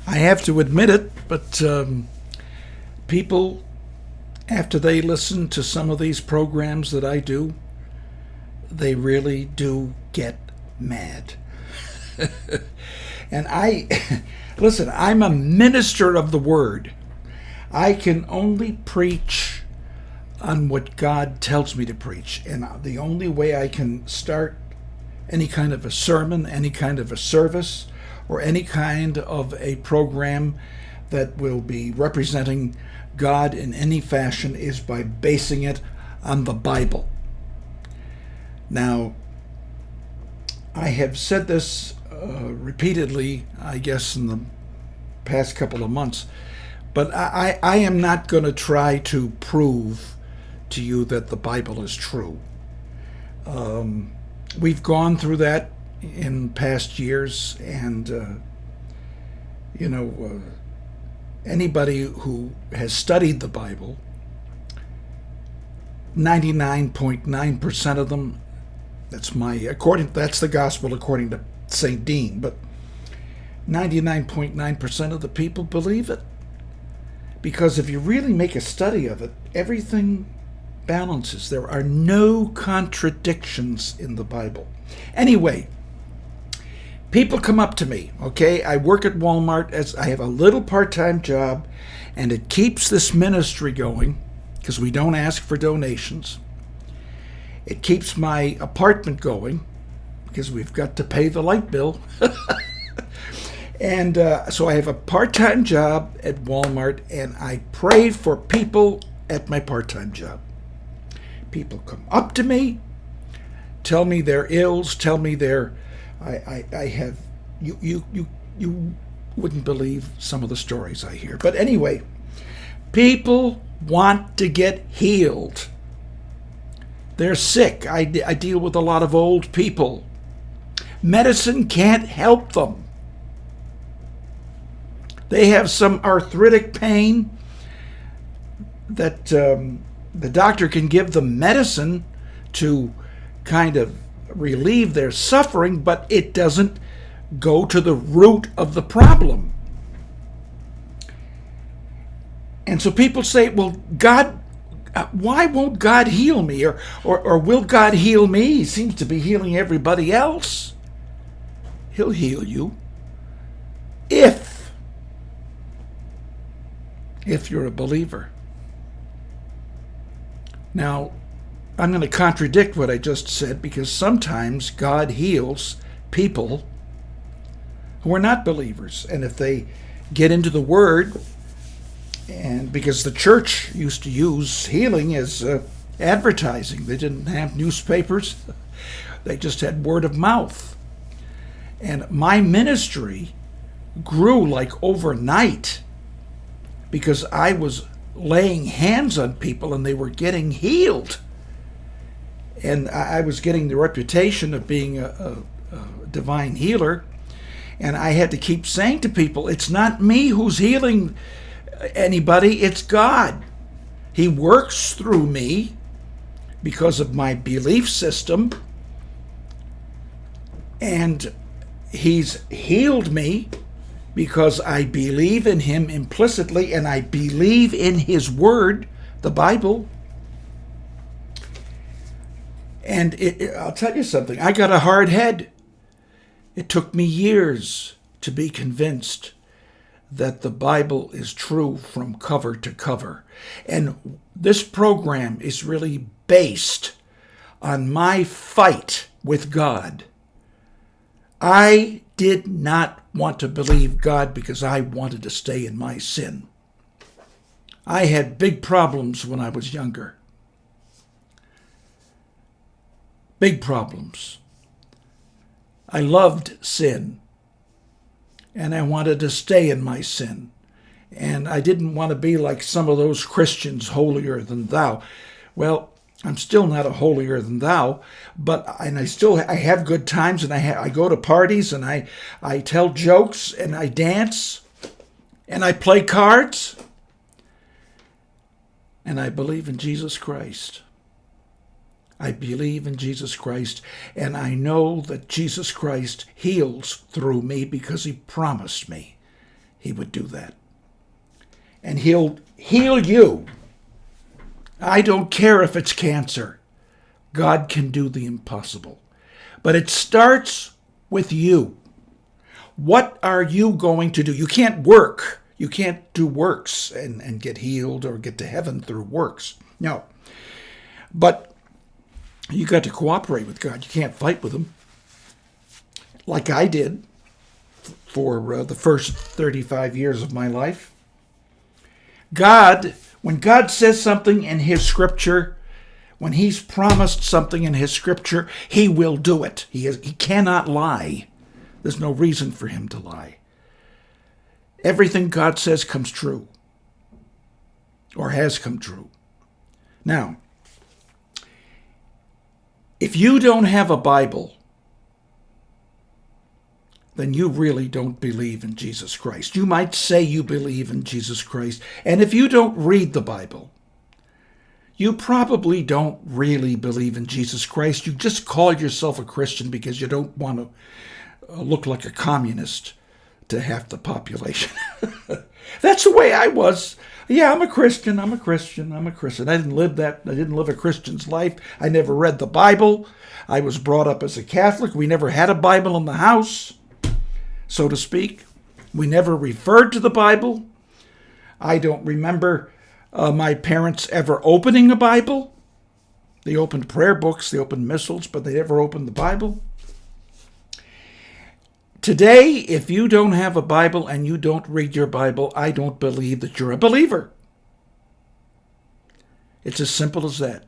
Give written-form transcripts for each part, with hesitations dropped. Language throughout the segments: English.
I have to admit it, but people, after they listen to some of these programs that I do, they really do get mad. And listen, I'm a minister of the Word. I can only preach on what God tells me to preach. And the only way I can start any kind of a sermon, any kind of a service, or any kind of a program that will be representing God in any fashion is by basing it on the Bible. Now, I have said this repeatedly, I guess, in the past couple of months, but I am not going to try to prove to you that the Bible is true. We've gone through that in past years, and anybody who has studied the Bible, 99.9% of them, that's the gospel according to St. Dean, but 99.9% of the people believe it. Because if you really make a study of it, everything balances. There are no contradictions in the Bible. Anyway, people come up to me, okay? I work at Walmart, as I have a little part-time job, and it keeps this ministry going because we don't ask for donations. It keeps my apartment going because we've got to pay the light bill. And so I have a part-time job at Walmart, and I pray for people at my part-time job. People come up to me, tell me their ills, tell me their... I have... You wouldn't believe some of the stories I hear. But anyway, people want to get healed. They're sick. I deal with a lot of old people. Medicine can't help them. They have some arthritic pain that the doctor can give them medicine to kind of relieve their suffering, but it doesn't go to the root of the problem. And so people say, well, God, why won't God heal me? Or will God heal me? He seems to be healing everybody else. He'll heal you if you're a believer. Now, I'm going to contradict what I just said, because sometimes God heals people who are not believers. And if they get into the Word, and because the church used to use healing as advertising. They didn't have newspapers. They just had word of mouth. And my ministry grew like overnight because I was laying hands on people and they were getting healed. And I was getting the reputation of being a divine healer. And I had to keep saying to people, it's not me who's healing anybody, it's God. He works through me because of my belief system. And He's healed me because I believe in Him implicitly, and I believe in His Word, the Bible. And I'll tell you something, I got a hard head. It took me years to be convinced that the Bible is true from cover to cover. And this program is really based on my fight with God. I did not want to believe God because I wanted to stay in my sin. I had big problems when I was younger. Big problems. I loved sin, and I wanted to stay in my sin. And I didn't want to be like some of those Christians, holier than thou. Well, I'm still not a holier than thou, but I have good times, and I go to parties, and I tell jokes, and I dance, and I play cards, and I believe in Jesus Christ. I believe in Jesus Christ, and I know that Jesus Christ heals through me because He promised me he would do that. And he'll heal you. I don't care if it's cancer. God can do the impossible. But it starts with you. What are you going to do? You can't work. You can't do works and get healed or get to heaven through works. No. But you got to cooperate with God. You can't fight with him. Like I did for the first 35 years of my life. God, when God says something in his scripture, when he's promised something in his scripture, he will do it. He cannot lie. There's no reason for him to lie. Everything God says comes true, or has come true. Now, if you don't have a Bible, then you really don't believe in Jesus Christ. You might say you believe in Jesus Christ, and if you don't read the Bible, you probably don't really believe in Jesus Christ. You just call yourself a Christian because you don't want to look like a communist to half the population. That's the way I was. Yeah, I'm a Christian. I didn't live a Christian's life. I never read the Bible. I was brought up as a Catholic. We never had a Bible in the house, so to speak. We never referred to the Bible. I don't remember my parents ever opening a Bible. They opened prayer books, they opened missals, but they never opened the Bible. Today, if you don't have a Bible and you don't read your Bible, I don't believe that you're a believer. It's as simple as that.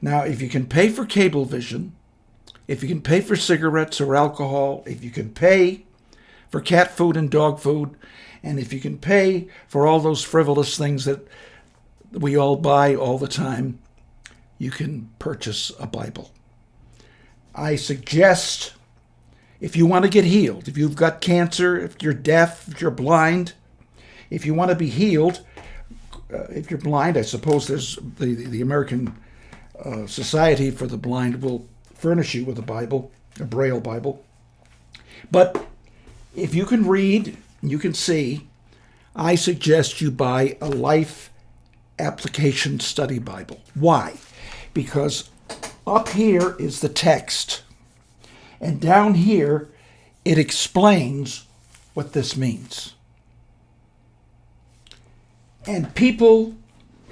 Now, if you can pay for cable vision, if you can pay for cigarettes or alcohol, if you can pay for cat food and dog food, and if you can pay for all those frivolous things that we all buy all the time, you can purchase a Bible. I suggest, if you want to get healed, if you've got cancer, if you're deaf, if you're blind, if you want to be healed, if you're blind, I suppose there's the American Society for the Blind will furnish you with a Bible, a Braille Bible. But if you can read, you can see, I suggest you buy a Life Application Study Bible. Why? Because up here is the text, and down here it explains what this means. And people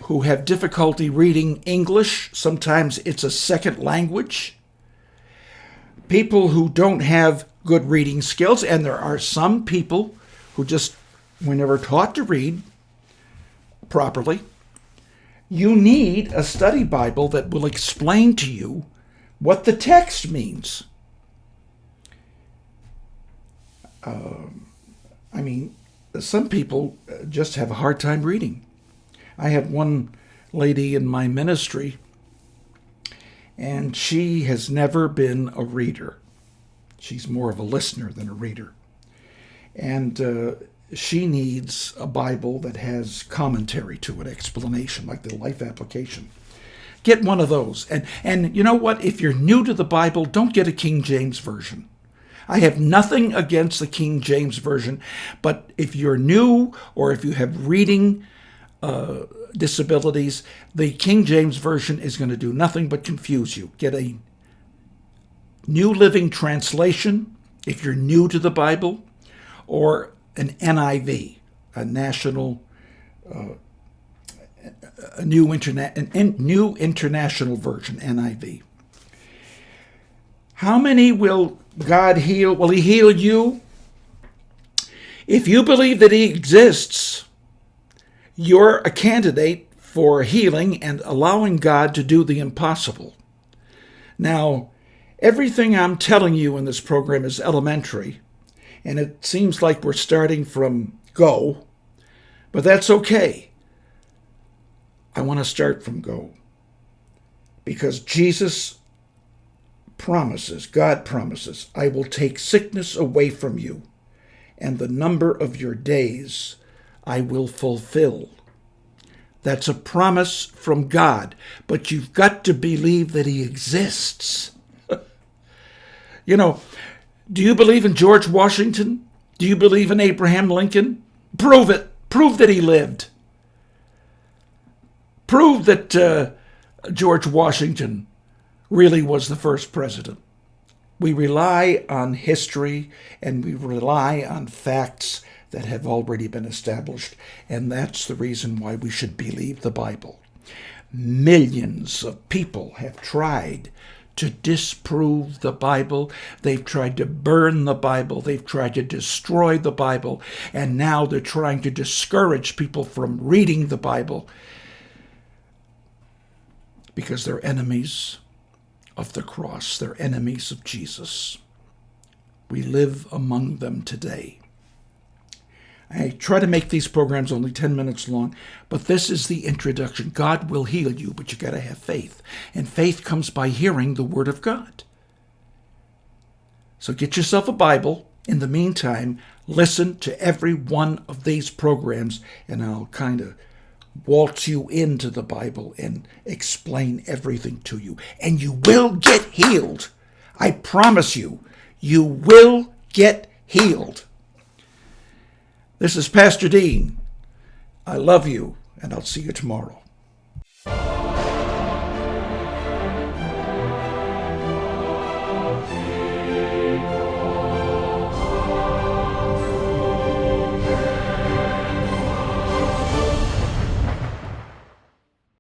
who have difficulty reading English, sometimes it's a second language. People who don't have good reading skills, and there are some people who just were never taught to read properly. You need a study Bible that will explain to you what the text means. Some people just have a hard time reading. I have one lady in my ministry, and she has never been a reader. She's more of a listener than a reader. And she needs a Bible that has commentary to it, explanation, like the Life Application. Get one of those. And you know what? If you're new to the Bible, don't get a King James Version. I have nothing against the King James Version, but if you're new or if you have reading disabilities, the King James Version is going to do nothing but confuse you. Get a New Living Translation if you're new to the Bible, or an NIV, a national, a new international version, NIV. How many will God heal? Will he heal you? If you believe that he exists, you're a candidate for healing and allowing God to do the impossible. Now, everything I'm telling you in this program is elementary, and it seems like we're starting from go, but that's okay. I want to start from go, because Jesus promises, God promises, I will take sickness away from you, and the number of your days I will fulfill. That's a promise from God, but you've got to believe that he exists. Do you believe in George Washington? Do you believe in Abraham Lincoln? Prove it. Prove that he lived. Prove that George Washington really was the first president. We rely on history and we rely on facts that have already been established, and that's the reason why we should believe the Bible. Millions of people have tried to disprove the Bible. They've tried to burn the Bible. They've tried to destroy the Bible. And now they're trying to discourage people from reading the Bible because they're enemies of the cross. They're enemies of Jesus. We live among them today. I try to make these programs only 10 minutes long, but this is the introduction. God will heal you, but you got to have faith. And faith comes by hearing the Word of God. So get yourself a Bible. In the meantime, listen to every one of these programs, and I'll kind of waltz you into the Bible and explain everything to you. And you will get healed. I promise you, you will get healed. This is Pastor Dean. I love you, and I'll see you tomorrow.